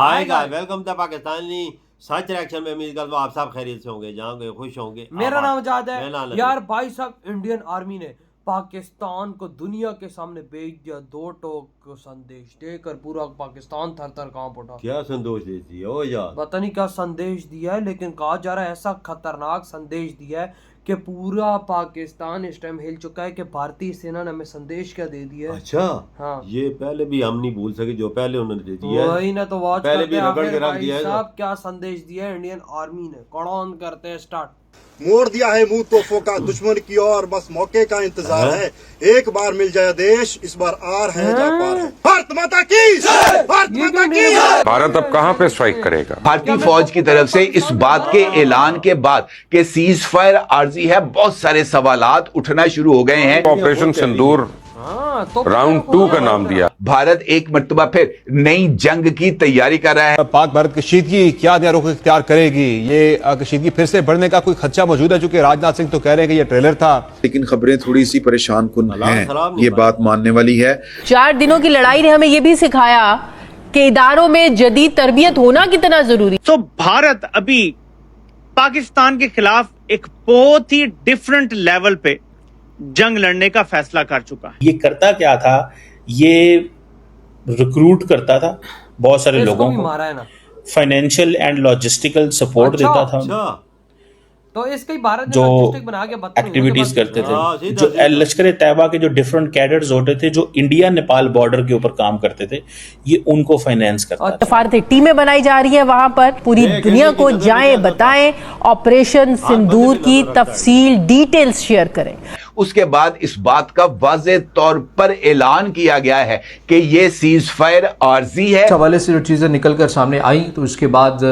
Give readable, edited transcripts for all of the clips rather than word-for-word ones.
Hi guys, welcome to Pakistani सच reaction में। उम्मीद करता हूँ आप सब खैरियत से होंगे, जाओगे खुश होंगे। मेरा नाम आजाद है यार। भाई साहब, इंडियन आर्मी ने पाकिस्तान को दुनिया के सामने भेज दिया। दो टोक संदेश देकर पूरा पाकिस्तान थर थर कांप उठा। क्या संदेश देती है ओ यार? पता नहीं क्या संदेश दिया है, लेकिन कहा जा रहा है ऐसा खतरनाक संदेश दिया है कि पूरा पाकिस्तान इस टाइम हिल चुका है कि भारतीय सेना ने हमें संदेश क्या दे दिया है। अच्छा हाँ, ये पहले भी हम नहीं भूल सके जो पहले उन्होंने दे दिया है। वही ना, तो वॉच पहले भी करते रगड़ हैं के रख भाई दिया है। साहब क्या संदेश दिया है इंडियन आर्मी ने। कौन करते हैं स्टार्ट। मोड़ दिया है मुंह तोहफों का दुश्मन की ओर, बस मौके का इंतजार है। एक बार मिल जाए देश, इस बार आर है जा पार है। भारत माता की जय, भारत माता की जय। भारत अब कहां पे स्ट्राइक करेगा? भारतीय फौज की तरफ से इस बात के ऐलान के बाद कि सीज फायर आर्जी है, बहुत सारे सवालात उठना शुरू हो गए हैं। ऑपरेशन सिंदूर तो राउंड 2 का नाम दिया। भारत एक मर्तबा फिर नई जंग की तैयारी कर रहा है। पाक भारत कशीदगी क्या नया रुख इख्तियार करेगी? ये कशीदगी फिर से बढ़ने का कोई खदशा मौजूद है? चूंकि राजनाथ सिंह तो कह रहे हैं कि ये ट्रेलर था, लेकिन खबरें थोड़ी सी परेशान कुन हैं। ये बात मानने वाली है। 4 दिनों की लड़ाई ने हमें ये भी सिखाया कि इदारों में जदीद तरबियत होना कितना जरूरी। तो भारत अभी पाकिस्तान के खिलाफ एक बहुत ही डिफरेंट लेवल पे जंग लड़ने का फैसला कर चुका है। ये करता क्या था? ये रिक्रूट करता था बहुत सारे लोगों को, मारा है ना, फाइनेंशियल एंड लॉजिस्टिकल सपोर्ट देता था। तो इसके भारत ने जो लॉजिस्टिक बना के एक्टिविटीज करते थे, जो लश्कर तैयबा के जो डिफरेंट कैडर्स होते थे, जो इंडिया नेपाल बॉर्डर के ऊपर काम करते थे, ये उनको फाइनेंस करता था। सफारती टीमें बनाई जा रही है वहां पर, पूरी दुनिया को जाएं बताएं, ऑपरेशन सिंदूर की तफसील डिटेल्स शेयर करें। उसके बाद इस बात का वाज़े तौर पर ऐलान किया गया है कि ये सीज फायर आर्जी है। इस हवाले से जो चीजें निकल कर सामने आई, तो उसके बाद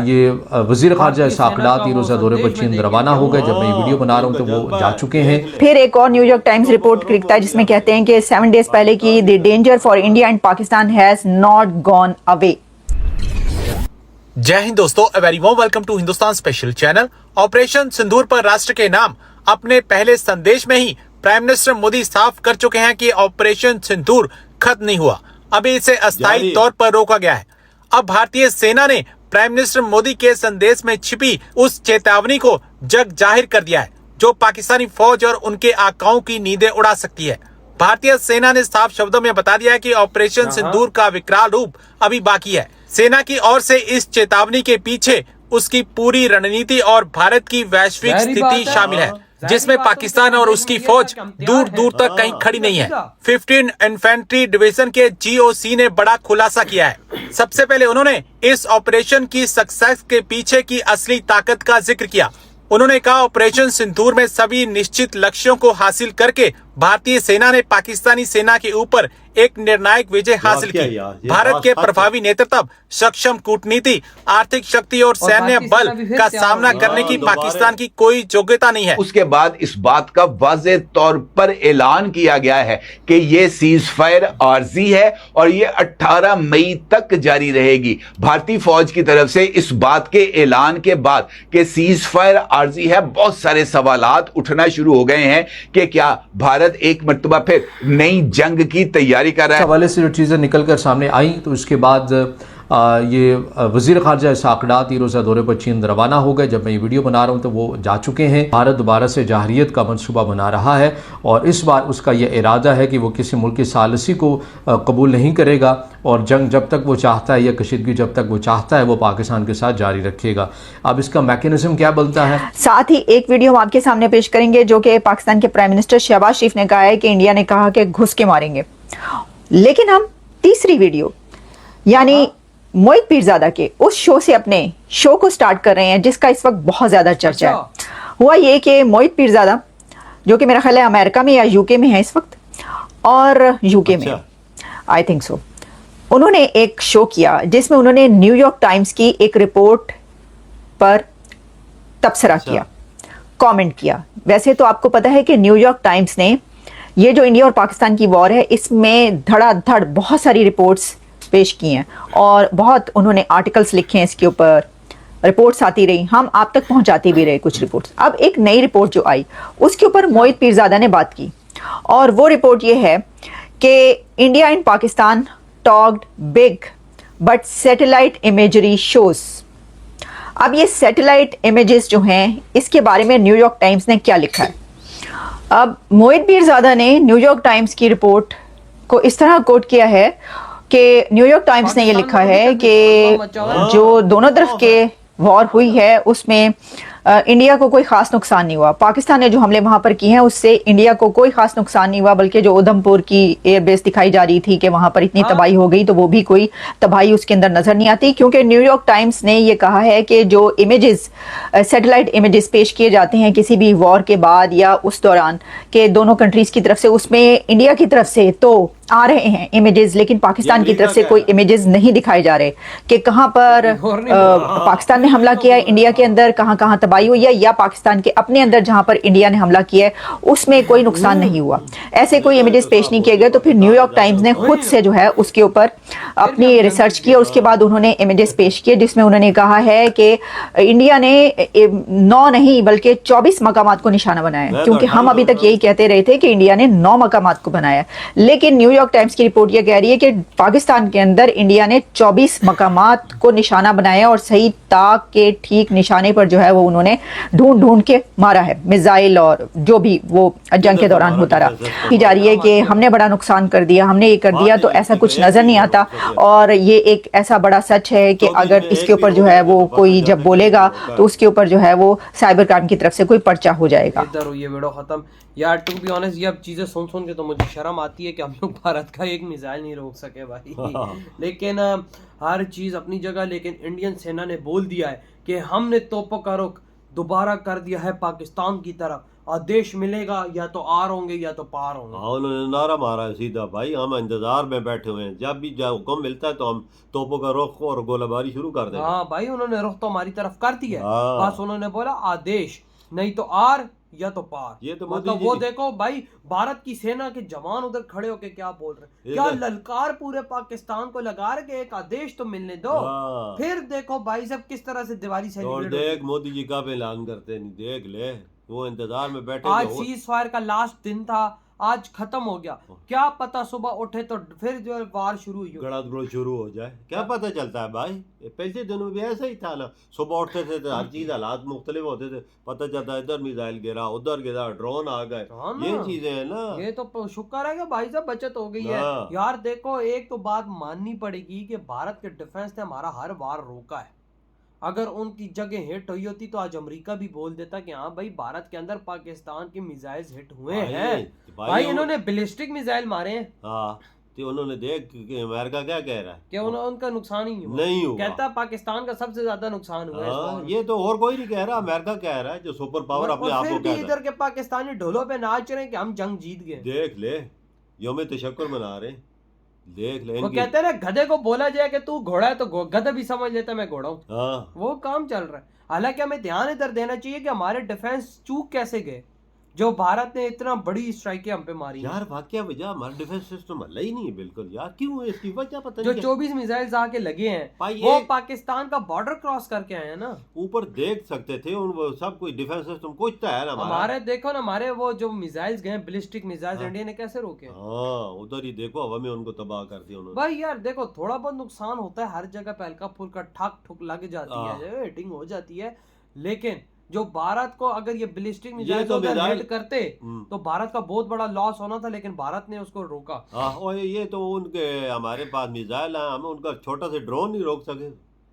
ये वजीर खारजा साकलात रोजा दौरे पर चीन रवाना हो गए। जब मैं ये वीडियो बना रहा हूँ तो वो जा चुके हैं। फिर एक और न्यूयॉर्क टाइम्स रिपोर्ट लिखता है जिसमें कहते हैं कि 7 डेज पहले की the danger for India and Pakistan has not gone away. जय हिंद दोस्तों, a very warm welcome to Hindustan special channel. Operation Sindoor पर राष्ट्र के नाम अपने पहले संदेश में ही प्राइम मिनिस्टर मोदी साफ कर चुके हैं कि ऑपरेशन सिंदूर खत्म नहीं हुआ, अभी इसे अस्थायी तौर पर रोका गया है। अब भारतीय सेना ने प्राइम मिनिस्टर मोदी के संदेश में छिपी उस चेतावनी को जग जाहिर कर दिया है, जो पाकिस्तानी फौज और उनके आकाओं की नींदें उड़ा सकती है। भारतीय सेना ने साफ शब्दों में बता दिया है कि ऑपरेशन सिंदूर का विकराल रूप अभी बाकी है। सेना की ओर से इस चेतावनी के पीछे उसकी पूरी रणनीति और भारत की वैश्विक स्थिति शामिल है, जिसमें पाकिस्तान और उसकी फौज दूर दूर तक कहीं खड़ी नहीं है। 15 इन्फेंट्री डिवीजन के GOC ने बड़ा खुलासा किया है। सबसे पहले उन्होंने इस ऑपरेशन की सक्सेस के पीछे की असली ताकत का जिक्र किया। उन्होंने कहा, ऑपरेशन सिंदूर में सभी निश्चित लक्ष्यों को हासिल करके भारतीय सेना ने पाकिस्तानी सेना के ऊपर एक निर्णायक विजय हासिल की। भारत के प्रभावी नेतृत्व, सक्षम कूटनीति, आर्थिक शक्ति और सैन्य बल का सामना करने की पाकिस्तान की कोई योग्यता नहीं है। उसके बाद इस बात का वाज़े तौर पर ऐलान किया गया है कि ये सीज फायर आर्जी है और ये 18 मई तक जारी रहेगी। भारतीय फौज की तरफ से इस बात के ऐलान के बाद कि सीज फायर आर्जी है, बहुत सारे सवालात उठना शुरू हो गए हैं कि क्या भारत एक मर्तबा फिर नई जंग की तैयारी कर रहा है। इस हवाले से जो चीजें निकल कर सामने आई, तो उसके बाद ये वजीर खारजा साकलात रोजा दौरे पर चीन रवाना हो गए। जब मैं ये वीडियो बना रहा हूँ तो वो जा चुके हैं। भारत दोबारा से जाहरियत का मंसूबा बना रहा है और इस बार उसका यह इरादा है कि वो किसी मुल्क की सालसी को कबूल नहीं करेगा और जंग जब तक वो चाहता है या कशीदगी जब तक वो चाहता है वो पाकिस्तान के साथ जारी रखेगा। अब इसका मैकेनिज्म क्या बनता है? साथ ही एक वीडियो हम आपके सामने पेश करेंगे जो कि पाकिस्तान के प्राइम मिनिस्टर शहबाज शरीफ ने कहा है कि इंडिया ने कहा कि घुस के मारेंगे। लेकिन हम तीसरी वीडियो यानी मोहित पीरजादा के उस शो से अपने शो को स्टार्ट कर रहे हैं जिसका इस वक्त बहुत ज्यादा चर्चा है। हुआ ये कि मोहित पीरजादा, जो कि मेरा ख्याल है अमेरिका में या यूके में है इस वक्त, और यूके में आई थिंक सो, उन्होंने एक शो किया जिसमें उन्होंने न्यूयॉर्क टाइम्स की एक रिपोर्ट पर तबसरा किया, कमेंट किया। वैसे तो आपको पता है कि न्यूयॉर्क टाइम्स ने ये जो इंडिया और पाकिस्तान की वॉर है इसमें धड़ाधड़ बहुत सारी रिपोर्ट्स पेश की हैं और बहुत उन्होंने आर्टिकल्स लिखे हैं इसके ऊपर, रिपोर्ट्स आती रही, हम आप तक पहुंचाते भी रहे कुछ रिपोर्ट्स। अब एक नई रिपोर्ट जो आई उसके ऊपर मोहित पीरजादा ने बात की और वो रिपोर्ट ये है कि India and Pakistan talked big but satellite imagery shows. अब ये सैटेलाइट इमेजेस जो हैं इसके बारे में न्यूयॉर्क टाइम्स ने क्या लिखा है। अब मोहित पीरजादा ने न्यूयॉर्क टाइम्स की रिपोर्ट को इस तरह कोट किया है कि न्यूयॉर्क टाइम्स ने ये लिखा है कि जो दोनों तरफ के वॉर हुई है उसमें इंडिया को कोई खास नुकसान नहीं हुआ। पाकिस्तान ने जो हमले वहां पर किए हैं उससे इंडिया को कोई खास नुकसान नहीं हुआ, बल्कि जो उधमपुर की एयरबेस दिखाई जा रही थी कि वहां पर इतनी तबाही हो गई, तो वो भी कोई तबाही उसके अंदर नजर नहीं आती, क्योंकि न्यूयॉर्क टाइम्स ने ये कहा है कि जो इमेजेस सैटेलाइट इमेजेस पेश किए जाते हैं किसी भी वॉर के बाद या उस दौरान के दोनों कंट्रीज की तरफ से, उसमें इंडिया की तरफ से तो आ रहे हैं इमेजेस, लेकिन पाकिस्तान की तरफ से कोई इमेजेस नहीं दिखाए जा रहे कि कहां पर पाकिस्तान ने हमला किया है इंडिया के अंदर, कहां कहां तबाही हुई है, या पाकिस्तान के अपने अंदर जहां पर इंडिया ने हमला किया है उसमें कोई नुकसान नहीं हुआ। ऐसे कोई इमेजेस पेश नहीं किए गए। तो फिर न्यूयॉर्क टाइम्स ने खुद से जो है उसके ऊपर अपनी रिसर्च की और उसके बाद उन्होंने इमेजेस पेश किए, जिसमें उन्होंने कहा है कि इंडिया ने 9 नहीं बल्कि 24 मकामात को निशाना बनाया, क्योंकि हम अभी तक यही कहते रहे थे कि इंडिया ने 9 मकामात को बनाया, लेकिन न्यूयॉर्क टाइम्स की रिपोर्ट यह कह रही है कि पाकिस्तान के अंदर इंडिया ने 24 मकामात को निशाना बनाया और सही ताक के ठीक निशाने पर जो है वो उन्होंने ढूंढ ढूंढ के मारा है मिसाइल और जो भी वो जंग के दौरान होता रहा। की जा रही है कि हमने बड़ा नुकसान कर दिया, हमने ये कर दिया, तो ऐसा कुछ नजर नहीं आता। और ये एक ऐसा बड़ा सच है कि अगर इसके ऊपर जो है वो कोई जब बोलेगा तो उसके ऊपर जो है वो साइबर क्राइम की तरफ से कोई पर्चा हो जाएगा। ये वीडियो खत्म यार। टू बी ऑनेस्ट ये अब चीजें सुन सुन के तो मुझे शर्म आती है कि हम लोग भारत का एक मिसाइल नहीं रोक सके भाई। लेकिन हर चीज अपनी जगह, लेकिन इंडियन सेना ने बोल दिया है कि हमने तोपों का रुख दोबारा कर दिया है पाकिस्तान की तरफ, आदेश मिलेगा या तो आर होंगे या तो पार होंगे। हाँ, उन्होंने नारा मारा है सीधा, भाई हम इंतजार में बैठे हुए हैं, जब भी हुक्म मिलता है तो हम तोपों का रुख और गोलाबारी शुरू कर देंगे। हाँ भाई, उन्होंने रुख तो हमारी तरफ कर दी है, बस उन्होंने बोला आदेश, नहीं तो आर या तो पार। ये तो मतलब वो देखो भाई, भारत की सेना के जवान उधर खड़े होके क्या बोल रहे हैं, क्या ललकार पूरे पाकिस्तान को लगा रहे कि एक आदेश तो मिलने दो। फिर देखो भाई सब किस तरह से दिवाली सेलिब्रेट। देख मोदी जी कब ऐलान करते नहीं, देख ले वो इंतजार में बैठे। आज सीज फायर का लास्ट दिन था, आज खत्म हो गया, क्या पता सुबह उठे तो फिर जो वार शुरू हुई, गड़बड़ शुरू हो जाए, क्या पता चलता है भाई। पहले दिनों में भी ऐसा ही था ना, सुबह उठते थे तो हर चीज हालात मुख्तलिफ होते थे, पता चलता इधर मिसाइल गिरा, उधर गिरा, ड्रोन आ गए, ये चीजें है ना। ये तो शुक्र है कि भाई साहब बचत हो गई है यार। देखो एक तो बात माननी पड़ेगी कि भारत के डिफेंस ने हमारा हर वार रोका है। अगर उनकी जगह हिट हुई होती तो आज अमेरिका भी बोल देता कि हाँ भाई भारत के अंदर पाकिस्तान के मिसाइल्स हिट हुए हैं। भाई इन्होंने बैलिस्टिक मिसाइल मारे हैं। हाँ, तो उन्होंने देख कि अमेरिका क्या कह रहा है कि उनका नुकसान ही नहीं हुआ, कहता पाकिस्तान का सबसे ज्यादा नुकसान हुआ है। ये तो और कोई नहीं कह रहा, अमेरिका कह रहा है जो सुपर पावर अपने आप को कह रहा है। इधर के पाकिस्तानी ढोलों पे नाच रहे हैं कि हम जंग जीत गए। देख ले, यौम तशक्कुर मना रहे, देख ले। वो कहते हैं ना, गधे को बोला जाए कि तू घोड़ा है तो गधा भी समझ लेता है मैं घोड़ा हूँ। वो काम चल रहा है। हालांकि हमें ध्यान इधर देना चाहिए कि हमारे डिफेंस चूक कैसे गए, जो भारत ने इतना बड़ी स्ट्राइकें हम पे मारी यार। वाकया वजह हमारा डिफेंस सिस्टम हल्ला ही नहीं है बिल्कुल यार, क्यों है इसकी वजह पता नहीं। जो 24 मिसाइल्स आके लगे हैं वो पाकिस्तान का बॉर्डर क्रॉस करके आए हैं ना। ऊपर देख सकते थे उन सब कुछ डिफेंस सिस्टम कुछ तो है ना हमारे। देखो ना हमारे वो जो मिसाइल्स गए बैलिस्टिक मिसाइल्स, इंडिया ने कैसे रोके। हाँ, उधर ही देखो हवा में उनको तबाह कर दिया उन्होंने। भाई यार देखो थोड़ा बहुत नुकसान होता है हर जगह पे, हल्का फुल्का ठक ठुक लग जाती है, हिटिंग हो जाती है, लेकिन जो भारत को अगर ये बैलिस्टिक मिसाइल तो हिट करते तो भारत का बहुत बड़ा लॉस होना था, लेकिन भारत ने उसको रोका। और ये तो उनके हमारे पास मिसाइल है, हमें उनका छोटा से ड्रोन नहीं रोक सके।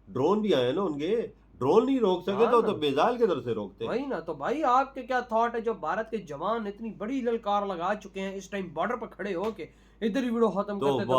ड्रोन भी आए ना उनके, ड्रोन नहीं रोक सके तो मिसाइल की तरफ से रोकते। वही ना। तो भाई आपके क्या थॉट है, जो भारत के जवान इतनी बड़ी ललकार लगा चुके हैं इस टाइम बॉर्डर पर खड़े होके, इधर ही वीडियो खत्म करते तो